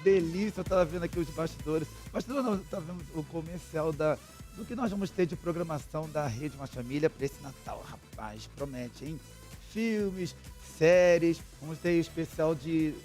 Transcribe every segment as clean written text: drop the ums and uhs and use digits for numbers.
delícia, eu tava vendo aqui os bastidores. Bastidores não, eu tava vendo o comercial do que nós vamos ter de programação da Rede Mais Família para esse Natal. Rapaz, promete, hein? Filmes, séries, vamos ter especial de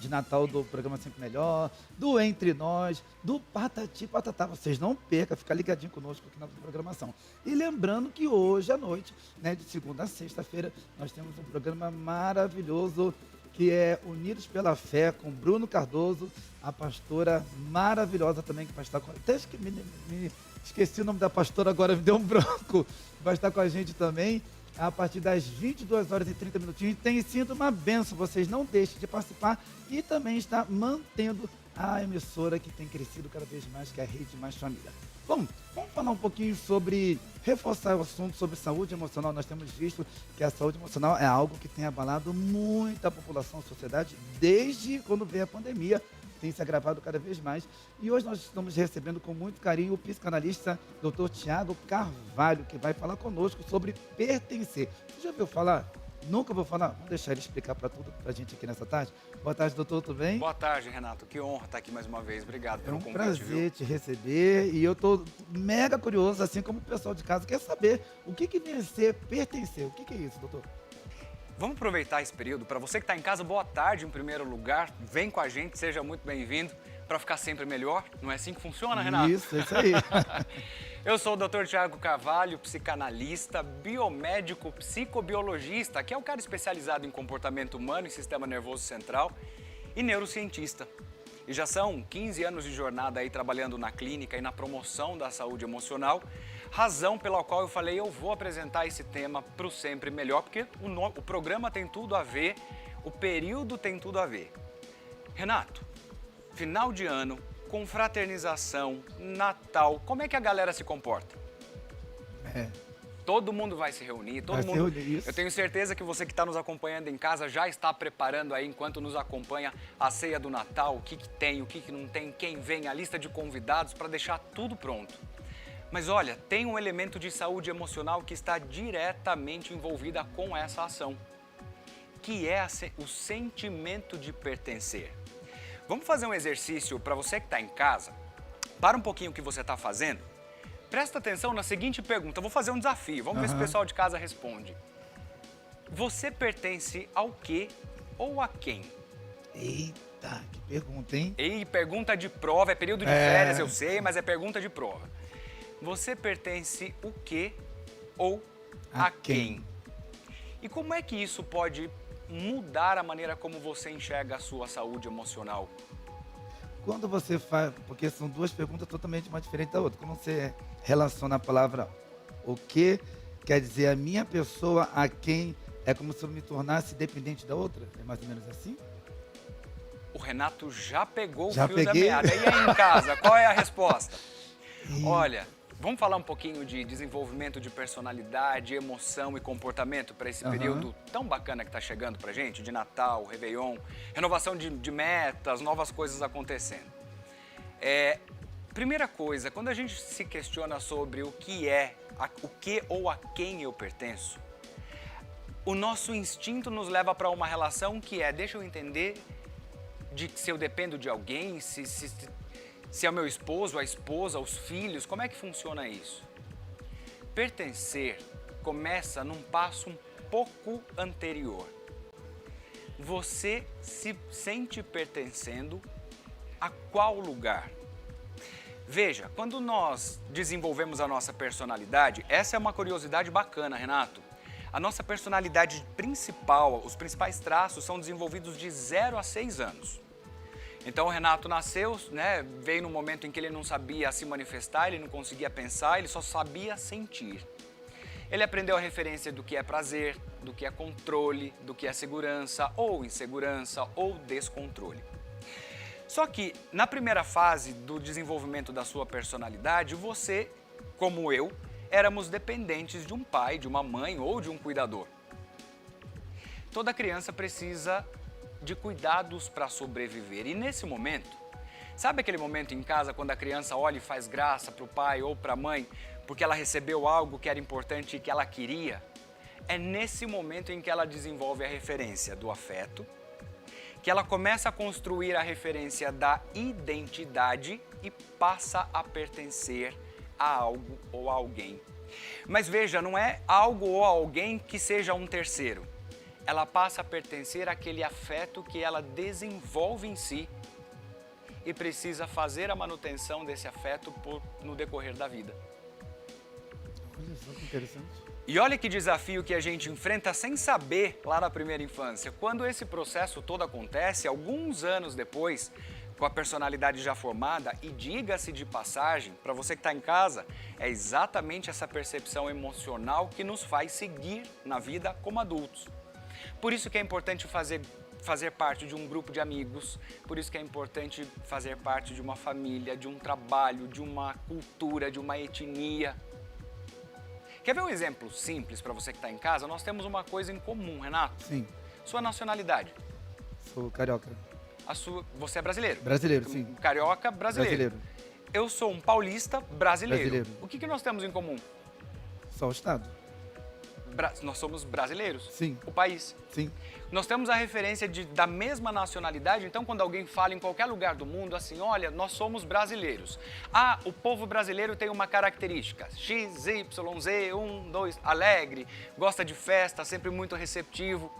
Natal do programa Sempre Melhor, do Entre Nós, do Patati Patatá. Vocês não percam, fica ligadinho conosco aqui na programação. E lembrando que hoje à noite, né, de segunda a sexta-feira, nós temos um programa maravilhoso que é Unidos pela Fé, com Bruno Cardoso, a pastora maravilhosa também, que vai estar com... Até me esqueci o nome da pastora, agora me deu um branco. Vai estar com a gente também, a partir das 22 horas e 30 minutinhos. Tem sido uma benção, vocês não deixem de participar e também está mantendo a emissora que tem crescido cada vez mais, que é a Rede Mais Família. Bom, vamos falar um pouquinho sobre, reforçar o assunto sobre saúde emocional. Nós temos visto que a saúde emocional é algo que tem abalado muita população, a sociedade, desde quando veio a pandemia, tem se agravado cada vez mais. E hoje nós estamos recebendo com muito carinho o psicanalista Dr. Tiago Carvalho, que vai falar conosco sobre pertencer. Você já ouviu falar? Nunca vou falar? Vamos deixar ele explicar para tudo pra gente aqui nessa tarde. Boa tarde, doutor, tudo bem? Boa tarde, Renato. Que honra estar aqui mais uma vez. Obrigado pelo convite. É um prazer te receber e eu tô mega curioso, assim como o pessoal de casa quer saber o que vem a ser pertencer. O que é isso, doutor? Vamos aproveitar esse período. Para você que está em casa, boa tarde em primeiro lugar. Vem com a gente, seja muito bem-vindo para ficar sempre melhor. Não é assim que funciona, Renato? Isso aí. Eu sou o Dr. Tiago Carvalho, psicanalista, biomédico, psicobiologista, que é o cara especializado em comportamento humano e sistema nervoso central, e neurocientista. E já são 15 anos de jornada aí trabalhando na clínica e na promoção da saúde emocional, razão pela qual eu falei eu vou apresentar esse tema para o Sempre Melhor, porque o programa tem tudo a ver, o período tem tudo a ver. Renato, final de ano, confraternização, Natal, como é que a galera se comporta? Todo mundo vai se reunir, todo mundo... Eu tenho certeza que você que está nos acompanhando em casa já está preparando aí, enquanto nos acompanha, a ceia do Natal, o que tem, o que não tem, quem vem, a lista de convidados, para deixar tudo pronto. Mas olha, tem um elemento de saúde emocional que está diretamente envolvida com essa ação, que é o sentimento de pertencer. Vamos fazer um exercício para você que está em casa. Para um pouquinho o que você está fazendo. Presta atenção na seguinte pergunta. Eu vou fazer um desafio. Vamos ver se o pessoal de casa responde. Você pertence ao quê ou a quem? Eita, que pergunta, hein? E pergunta de prova. É período de férias, eu sei, mas é pergunta de prova. Você pertence o quê ou a quem? E como é que isso pode mudar a maneira como você enxerga a sua saúde emocional? Quando você faz, porque são duas perguntas totalmente uma diferente da outra. Quando você relaciona a palavra o que quer dizer a minha pessoa a quem, é como se eu me tornasse dependente da outra? É mais ou menos assim? O Renato já pegou o Já fio peguei? da meada. E aí em casa, qual é a resposta? Olha, vamos falar um pouquinho de desenvolvimento de personalidade, emoção e comportamento para esse período tão bacana que está chegando para gente, de Natal, Réveillon, renovação de metas, novas coisas acontecendo. Primeira coisa, quando a gente se questiona sobre o que o que ou a quem eu pertenço, o nosso instinto nos leva para uma relação que deixa eu entender de se eu dependo de alguém, se é o meu esposo, a esposa, os filhos, como é que funciona isso? Pertencer começa num passo um pouco anterior. Você se sente pertencendo a qual lugar? Veja, quando nós desenvolvemos a nossa personalidade, essa é uma curiosidade bacana, Renato. A nossa personalidade principal, os principais traços são desenvolvidos de 0 a 6 anos. Então o Renato nasceu, veio no momento em que ele não sabia se manifestar, ele não conseguia pensar, ele só sabia sentir. Ele aprendeu a referência do que é prazer, do que é controle, do que é segurança ou insegurança ou descontrole. Só que na primeira fase do desenvolvimento da sua personalidade, você, como eu, éramos dependentes de um pai, de uma mãe ou de um cuidador. Toda criança precisa de cuidados para sobreviver. E nesse momento, sabe aquele momento em casa quando a criança olha e faz graça para o pai ou para a mãe porque ela recebeu algo que era importante e que ela queria? É nesse momento em que ela desenvolve a referência do afeto, que ela começa a construir a referência da identidade e passa a pertencer a algo ou a alguém. Mas veja, não é algo ou alguém que seja um terceiro. Ela passa a pertencer àquele afeto que ela desenvolve em si e precisa fazer a manutenção desse afeto no decorrer da vida. Olha só que interessante. E olha que desafio que a gente enfrenta sem saber lá na primeira infância. Quando esse processo todo acontece, alguns anos depois, com a personalidade já formada, e diga-se de passagem, para você que está em casa, é exatamente essa percepção emocional que nos faz seguir na vida como adultos. Por isso que é importante fazer parte de um grupo de amigos, por isso que é importante fazer parte de uma família, de um trabalho, de uma cultura, de uma etnia. Quer ver um exemplo simples para você que está em casa? Nós temos uma coisa em comum, Renato. Sim. Sua nacionalidade. Sou carioca. Você é brasileiro? Brasileiro, sim. Carioca, brasileiro. Eu sou um paulista brasileiro. O que nós temos em comum? Só o Estado. Nós somos brasileiros. Sim. O país. Sim. Nós temos a referência da mesma nacionalidade, então quando alguém fala em qualquer lugar do mundo assim, olha, nós somos brasileiros. Ah, o povo brasileiro tem uma característica, X, Y, Z, 1, 2, alegre, gosta de festa, sempre muito receptivo.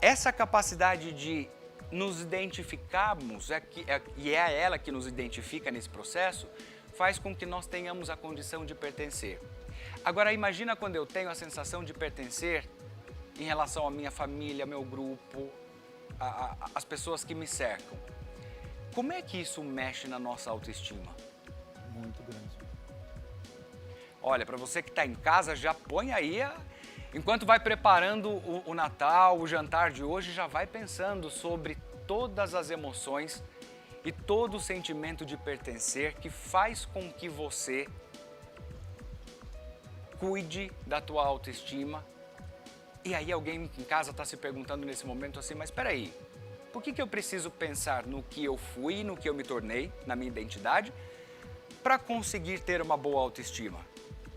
Essa capacidade de nos identificarmos, e é ela que nos identifica nesse processo, faz com que nós tenhamos a condição de pertencer. Agora imagina quando eu tenho a sensação de pertencer em relação à minha família, meu grupo, as pessoas que me cercam. Como é que isso mexe na nossa autoestima? Muito grande. Olha, para você que está em casa, já põe aí, enquanto vai preparando o Natal, o jantar de hoje, já vai pensando sobre todas as emoções e todo o sentimento de pertencer que faz com que você cuide da tua autoestima. E aí alguém em casa está se perguntando nesse momento assim, mas espera aí, por que eu preciso pensar no que eu fui, no que eu me tornei, na minha identidade, para conseguir ter uma boa autoestima?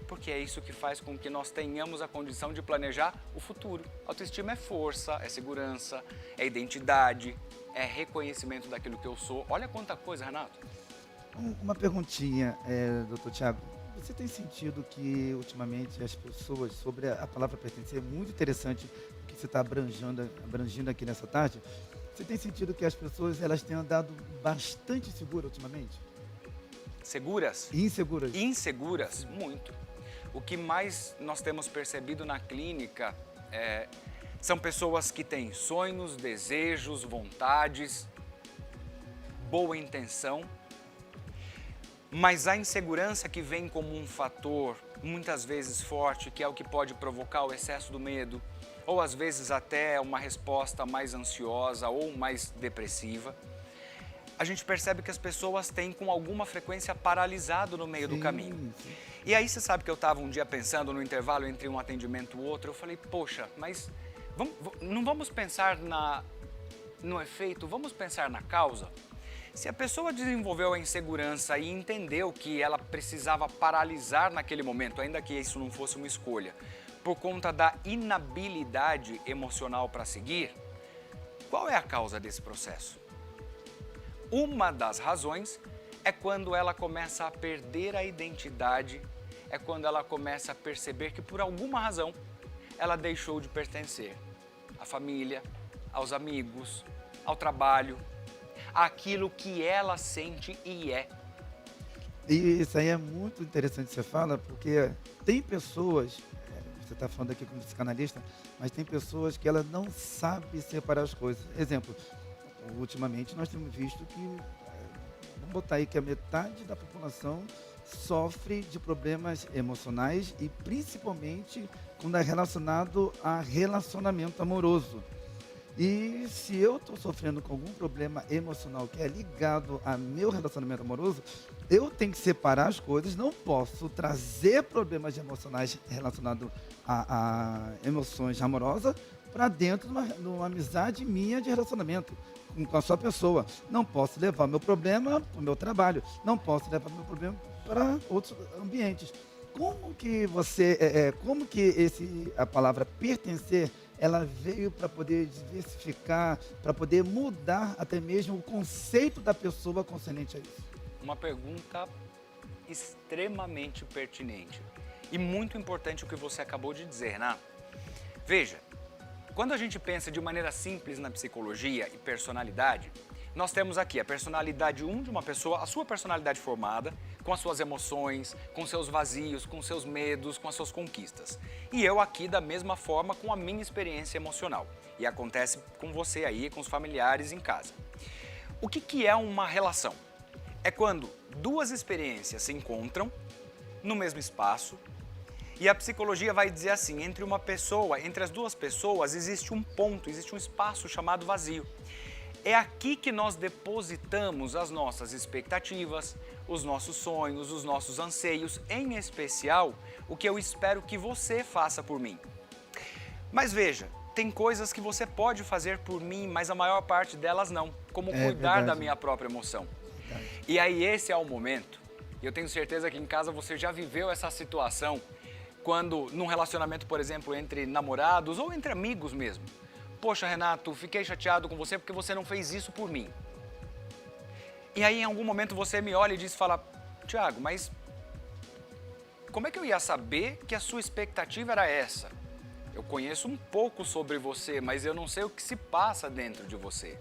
Porque é isso que faz com que nós tenhamos a condição de planejar o futuro. Autoestima é força, é segurança, é identidade, é reconhecimento daquilo que eu sou. Olha quanta coisa, Renato. Uma perguntinha, doutor Tiago. Você tem sentido que, ultimamente, as pessoas, sobre a palavra pertencer, é muito interessante o que você está abrangindo aqui nessa tarde. Você tem sentido que as pessoas elas têm andado bastante seguras ultimamente? Seguras? Inseguras? Inseguras? Muito. O que mais nós temos percebido na clínica são pessoas que têm sonhos, desejos, vontades, boa intenção, mas a insegurança que vem como um fator muitas vezes forte, que é o que pode provocar o excesso do medo, ou às vezes até uma resposta mais ansiosa ou mais depressiva, a gente percebe que as pessoas têm com alguma frequência paralisado no meio do caminho. Sim. E aí você sabe que eu estava um dia pensando no intervalo entre um atendimento e o outro, eu falei, poxa, mas não vamos pensar no efeito, vamos pensar na causa? Se a pessoa desenvolveu a insegurança e entendeu que ela precisava paralisar naquele momento, ainda que isso não fosse uma escolha, por conta da inabilidade emocional para seguir, qual é a causa desse processo? Uma das razões é quando ela começa a perder a identidade, é quando ela começa a perceber que por alguma razão ela deixou de pertencer à família, aos amigos, ao trabalho, àquilo que ela sente e é. E isso aí é muito interessante você fala, porque tem pessoas, você está falando aqui como psicanalista, mas tem pessoas que ela não sabe separar as coisas. Exemplo, ultimamente nós temos visto que, vamos botar aí que a metade da população sofre de problemas emocionais e principalmente quando é relacionado a relacionamento amoroso. E se eu estou sofrendo com algum problema emocional que é ligado a meu relacionamento amoroso, eu tenho que separar as coisas, não posso trazer problemas emocionais relacionados a emoções amorosas para dentro de uma amizade minha de relacionamento com a sua pessoa. Não posso levar meu problema para o meu trabalho, não posso levar meu problema para outros ambientes. Como que a palavra pertencer ela veio para poder diversificar, para poder mudar até mesmo o conceito da pessoa concernente a isso? Uma pergunta extremamente pertinente e muito importante o que você acabou de dizer, né? Veja, quando a gente pensa de maneira simples na psicologia e personalidade, nós temos aqui a personalidade 1 de uma pessoa, a sua personalidade formada, com as suas emoções, com seus vazios, com seus medos, com as suas conquistas. E eu aqui da mesma forma com a minha experiência emocional. E acontece com você aí, com os familiares em casa. O que é uma relação? É quando duas experiências se encontram no mesmo espaço e a psicologia vai dizer assim, entre as duas pessoas existe um ponto, existe um espaço chamado vazio. É aqui que nós depositamos as nossas expectativas, os nossos sonhos, os nossos anseios, em especial o que eu espero que você faça por mim. Mas veja, tem coisas que você pode fazer por mim, mas a maior parte delas não, como cuidar da minha própria emoção. E aí esse é o momento, e eu tenho certeza que em casa você já viveu essa situação, quando num relacionamento, por exemplo, entre namorados ou entre amigos mesmo. Poxa, Renato, fiquei chateado com você porque você não fez isso por mim. E aí, em algum momento, você me olha e diz, Tiago, mas como é que eu ia saber que a sua expectativa era essa? Eu conheço um pouco sobre você, mas eu não sei o que se passa dentro de você.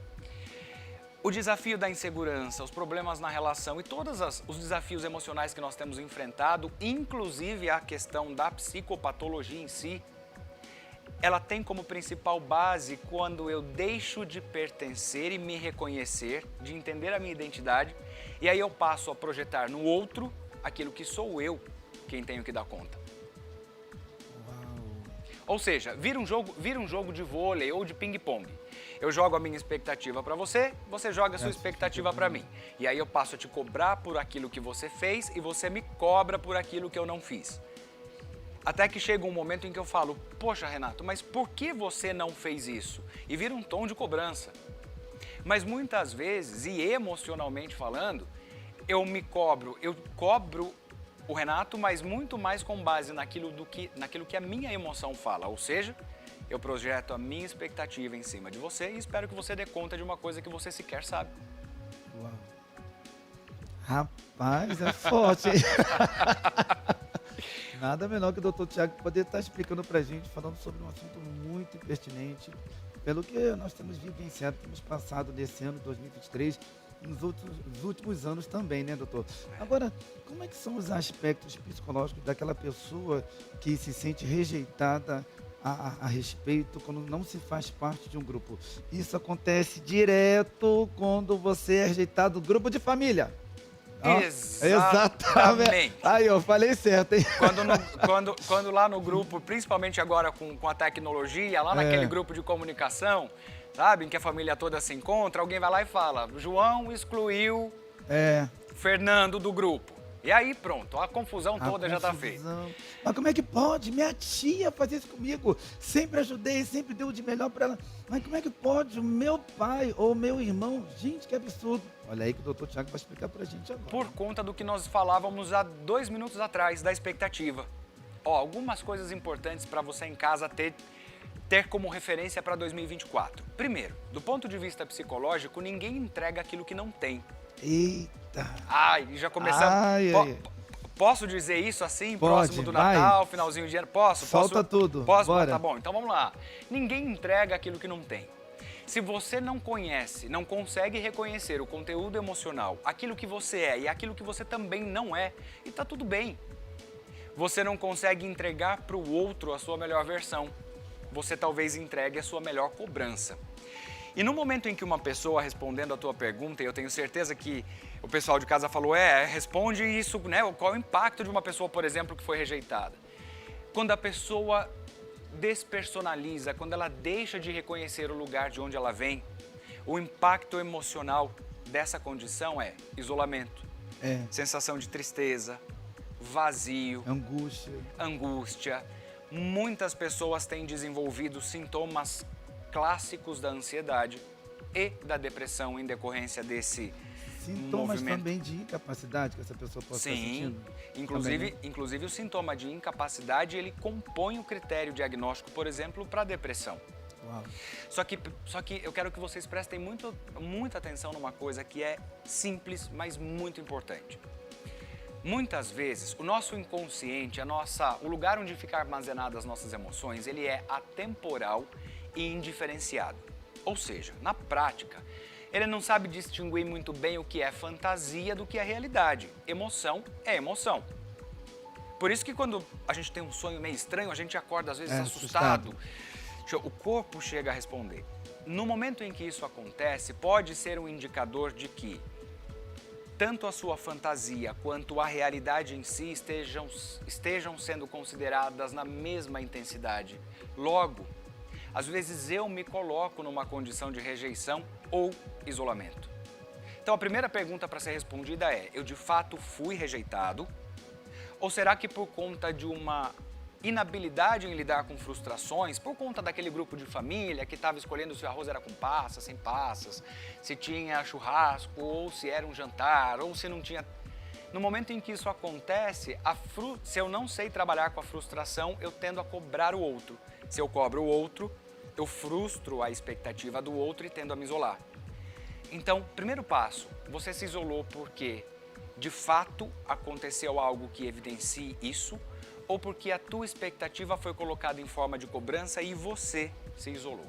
O desafio da insegurança, os problemas na relação e todos os desafios emocionais que nós temos enfrentado, inclusive a questão da psicopatologia em si, ela tem como principal base quando eu deixo de pertencer e me reconhecer, de entender a minha identidade, e aí eu passo a projetar no outro aquilo que sou eu quem tenho que dar conta. Uau. Ou seja, vira um jogo de vôlei ou de ping-pong. Eu jogo a minha expectativa para você, você joga a sua expectativa para mim. E aí eu passo a te cobrar por aquilo que você fez e você me cobra por aquilo que eu não fiz. Até que chega um momento em que eu falo, poxa, Renato, mas por que você não fez isso? E vira um tom de cobrança. Mas muitas vezes, e emocionalmente falando, eu cobro o Renato, mas muito mais com base naquilo que a minha emoção fala. Ou seja, eu projeto a minha expectativa em cima de você e espero que você dê conta de uma coisa que você sequer sabe. Uau. Rapaz, é forte, hein? Nada menor que o Dr. Tiago poder estar explicando para a gente, falando sobre um assunto muito pertinente, pelo que nós temos vivenciado, temos passado nesse ano 2023, nos últimos anos também, né, doutor? Agora, como é que são os aspectos psicológicos daquela pessoa que se sente rejeitada a respeito quando não se faz parte de um grupo? Isso acontece direto quando você é rejeitado do grupo de família. Exatamente. Aí, eu falei certo, hein? Quando lá no grupo, principalmente agora com a tecnologia, lá naquele grupo de comunicação, sabe, em que a família toda se encontra, alguém vai lá e fala, João excluiu Fernando do grupo. E aí pronto, a confusão toda já está feita. Mas como é que pode? Minha tia fazer isso comigo. Sempre ajudei, sempre deu o de melhor para ela. Mas como é que pode o meu pai ou o meu irmão? Gente, que absurdo. Olha aí que o doutor Tiago vai explicar para a gente agora. Por conta do que nós falávamos há 2 minutos atrás, da expectativa. Ó, algumas coisas importantes para você em casa ter como referência para 2024. Primeiro, do ponto de vista psicológico, ninguém entrega aquilo que não tem. Eita. Ai, já começamos. Posso dizer isso assim, pode, próximo do Natal, finalzinho de ano? Posso? Solta tudo. Posso? Bora. Tá bom, então vamos lá. Ninguém entrega aquilo que não tem. Se você não conhece, não consegue reconhecer o conteúdo emocional, aquilo que você é e aquilo que você também não é, e tá tudo bem. Você não consegue entregar para o outro a sua melhor versão. Você talvez entregue a sua melhor cobrança. E no momento em que uma pessoa, respondendo a tua pergunta, e eu tenho certeza que o pessoal de casa falou, responde isso, né? Qual é o impacto de uma pessoa, por exemplo, que foi rejeitada? Quando a pessoa despersonaliza, quando ela deixa de reconhecer o lugar de onde ela vem, o impacto emocional dessa condição é isolamento, sensação de tristeza, vazio, angústia. Muitas pessoas têm desenvolvido sintomas clássicos da ansiedade e da depressão em decorrência Sintomas movimento. também de incapacidade que essa pessoa possa estar Sim, sentindo? inclusive, Também, né? inclusive o sintoma de incapacidade, ele compõe o critério diagnóstico, por exemplo, para depressão. Uau. Só que eu quero que vocês prestem muita atenção numa coisa que é simples, mas muito importante. Muitas vezes, o nosso inconsciente, o lugar onde ficam armazenadas as nossas emoções, ele é atemporal e indiferenciado. Ou seja, na prática, ele não sabe distinguir muito bem o que é fantasia do que é realidade. Emoção é emoção. Por isso que quando a gente tem um sonho meio estranho, a gente acorda às vezes assustado. O corpo chega a responder. No momento em que isso acontece, pode ser um indicador de que tanto a sua fantasia quanto a realidade em si estejam sendo consideradas na mesma intensidade. Logo, às vezes eu me coloco numa condição de rejeição ou isolamento. Então a primeira pergunta para ser respondida é: eu de fato fui rejeitado? Ou será que por conta de uma inabilidade em lidar com frustrações, por conta daquele grupo de família que estava escolhendo se o arroz era com passas, sem passas, se tinha churrasco, ou se era um jantar, ou se não tinha... No momento em que isso acontece, se eu não sei trabalhar com a frustração, eu tendo a cobrar o outro. Se eu cobro o outro, eu frustro a expectativa do outro e tendo a me isolar. Então, primeiro passo, você se isolou porque de fato aconteceu algo que evidencie isso, ou porque a tua expectativa foi colocada em forma de cobrança e você se isolou.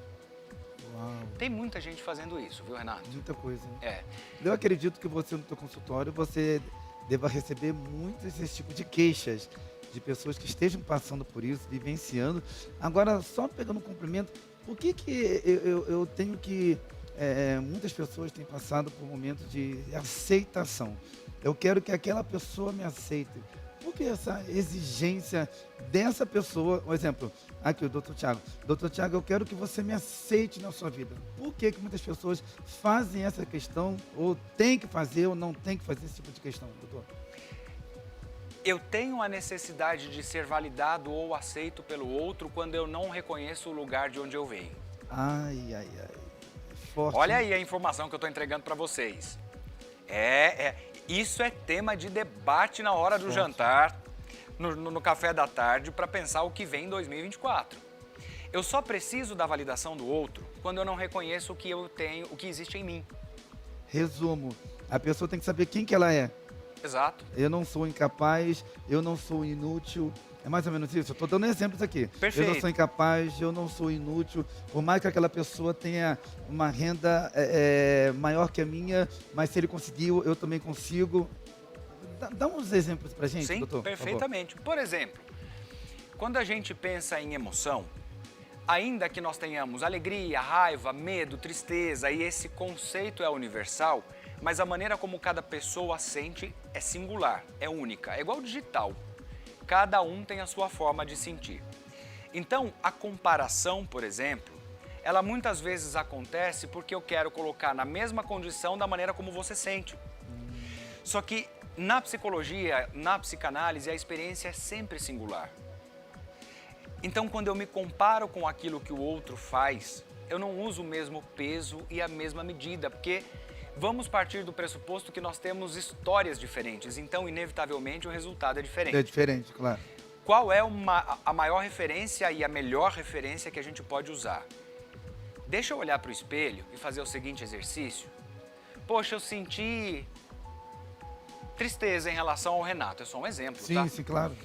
Uau. Tem muita gente fazendo isso, viu, Renato? Muita coisa. É. Eu acredito que você, no teu consultório, você deva receber muitos esse tipo de queixas de pessoas que estejam passando por isso, vivenciando. Agora, só pegando um cumprimento, por que eu tenho que... muitas pessoas têm passado por um momento de aceitação. Eu quero que aquela pessoa me aceite. Por que essa exigência dessa pessoa? Um exemplo, aqui o Dr. Tiago. Dr. Tiago, eu quero que você me aceite na sua vida. Por que muitas pessoas fazem essa questão, ou tem que fazer, ou não tem que fazer esse tipo de questão, doutor? Eu tenho a necessidade de ser validado ou aceito pelo outro quando eu não reconheço o lugar de onde eu venho. Ai. Forte. Olha aí a informação que eu estou entregando para vocês. Isso é tema de debate na hora do jantar, no café da tarde, para pensar o que vem em 2024. Eu só preciso da validação do outro quando eu não reconheço o que eu tenho, o que existe em mim. Resumo, a pessoa tem que saber quem que ela é. Exato. Eu não sou incapaz, eu não sou inútil. É mais ou menos isso? Eu estou dando exemplos aqui. Perfeito. Eu não sou incapaz, eu não sou inútil. Por mais que aquela pessoa tenha uma renda maior que a minha, mas se ele conseguiu, eu também consigo. Dá uns exemplos pra gente, Sim, doutor? perfeitamente. Por exemplo, quando a gente pensa em emoção, ainda que nós tenhamos alegria, raiva, medo, tristeza, e esse conceito é universal, mas a maneira como cada pessoa sente é singular, é única, é igual digital. Cada um tem a sua forma de sentir. Então, a comparação, por exemplo, ela muitas vezes acontece porque eu quero colocar na mesma condição da maneira como você sente. Só que na psicologia, na psicanálise, a experiência é sempre singular. Então, quando eu me comparo com aquilo que o outro faz, eu não uso o mesmo peso e a mesma medida, porque vamos partir do pressuposto que nós temos histórias diferentes, então, inevitavelmente, o resultado é diferente. É diferente, claro. Qual é a maior referência e a melhor referência que a gente pode usar? Deixa eu olhar para o espelho e fazer o seguinte exercício. Poxa, eu senti tristeza em relação ao Renato, é só um exemplo, Sim, tá? sim, claro.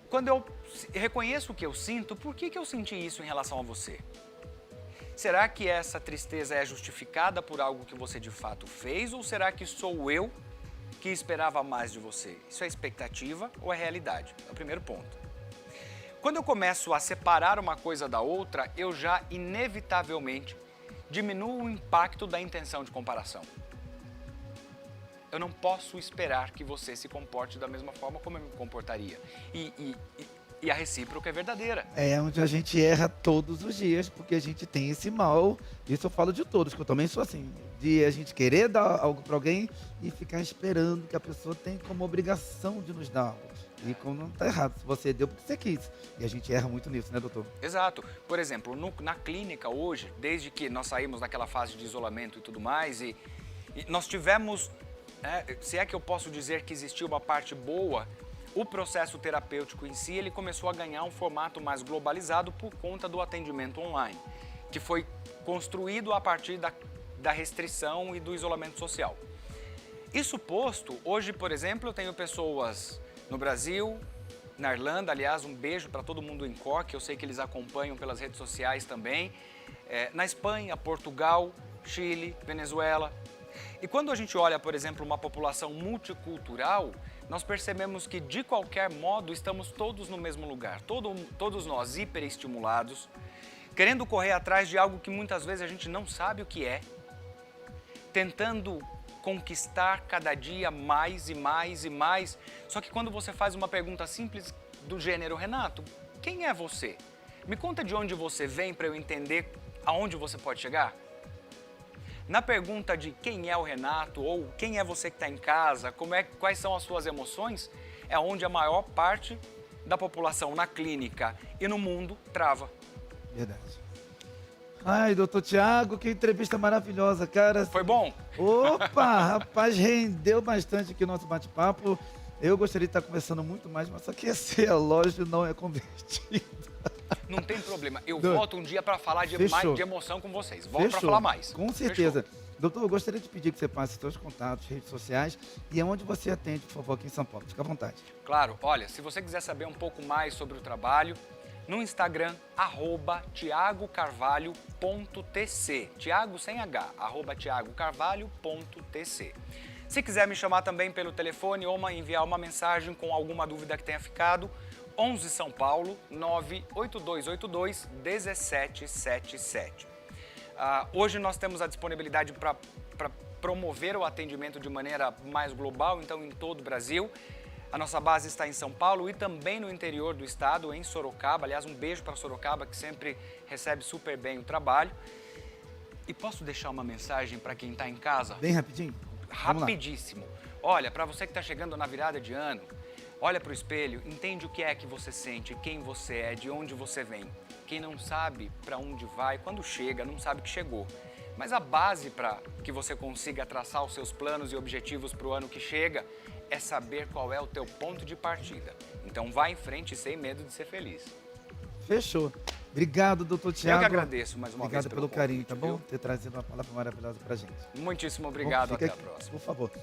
Quando eu reconheço o que eu sinto, por que eu senti isso em relação a você? Será que essa tristeza é justificada por algo que você de fato fez, ou será que sou eu que esperava mais de você? Isso é expectativa ou é realidade? É o primeiro ponto. Quando eu começo a separar uma coisa da outra, eu já inevitavelmente diminuo o impacto da intenção de comparação. Eu não posso esperar que você se comporte da mesma forma como eu me comportaria. E a recíproca é verdadeira. É onde a gente erra todos os dias, porque a gente tem esse mal. Isso eu falo de todos, que eu também sou assim. De a gente querer dar algo para alguém e ficar esperando que a pessoa tenha como obrigação de nos dar algo. E como não está errado, se você deu porque você quis. E a gente erra muito nisso, né, doutor? Exato. Por exemplo, na clínica hoje, desde que nós saímos daquela fase de isolamento e tudo mais, e nós tivemos se é que eu posso dizer que existiu uma parte boa, o processo terapêutico em si, ele começou a ganhar um formato mais globalizado por conta do atendimento online, que foi construído a partir da restrição e do isolamento social. Isso posto, hoje, por exemplo, eu tenho pessoas no Brasil, na Irlanda, aliás, um beijo para todo mundo em Cork, eu sei que eles acompanham pelas redes sociais também, na Espanha, Portugal, Chile, Venezuela. E quando a gente olha, por exemplo, uma população multicultural, nós percebemos que, de qualquer modo, estamos todos no mesmo lugar, todos nós hiperestimulados, querendo correr atrás de algo que muitas vezes a gente não sabe o que é, tentando conquistar cada dia mais e mais e mais. Só que quando você faz uma pergunta simples do gênero, Renato, quem é você? Me conta de onde você vem para eu entender aonde você pode chegar. Na pergunta de quem é o Renato ou quem é você que está em casa, quais são as suas emoções, é onde a maior parte da população na clínica e no mundo trava. Verdade. Ai, doutor Tiago, que entrevista maravilhosa, cara. Foi bom? Opa, rapaz, rendeu bastante aqui o nosso bate-papo. Eu gostaria de estar conversando muito mais, mas só que esse relógio não é convertido. Não tem problema. Eu volto um dia para falar de emoção com vocês. Volto para falar mais. Com certeza. Fechou. Doutor, eu gostaria de pedir que você passe seus contatos, redes sociais e aonde você atende, por favor, aqui em São Paulo. Fica à vontade. Claro. Olha, se você quiser saber um pouco mais sobre o trabalho, no Instagram, @tiagocarvalho.tc. Tiago sem H, @tiagocarvalho.tc. Se quiser me chamar também pelo telefone ou enviar uma mensagem com alguma dúvida que tenha ficado, 11 São Paulo, 98282-1777. Hoje nós temos a disponibilidade para promover o atendimento de maneira mais global, então em todo o Brasil. A nossa base está em São Paulo e também no interior do estado, em Sorocaba. Aliás, um beijo para Sorocaba, que sempre recebe super bem o trabalho. E posso deixar uma mensagem para quem está em casa? Bem rapidinho? Rapidíssimo. Olha, para você que está chegando na virada de ano, olha para o espelho, entende o que é que você sente, quem você é, de onde você vem. Quem não sabe para onde vai, quando chega, não sabe que chegou. Mas a base para que você consiga traçar os seus planos e objetivos para o ano que chega é saber qual é o teu ponto de partida. Então vá em frente sem medo de ser feliz. Fechou. Obrigado, doutor Tiago. Eu que agradeço mais uma vez pelo carinho, convite, tá bom? Ter trazido uma palavra maravilhosa pra gente. Muitíssimo obrigado, até a próxima. Por favor.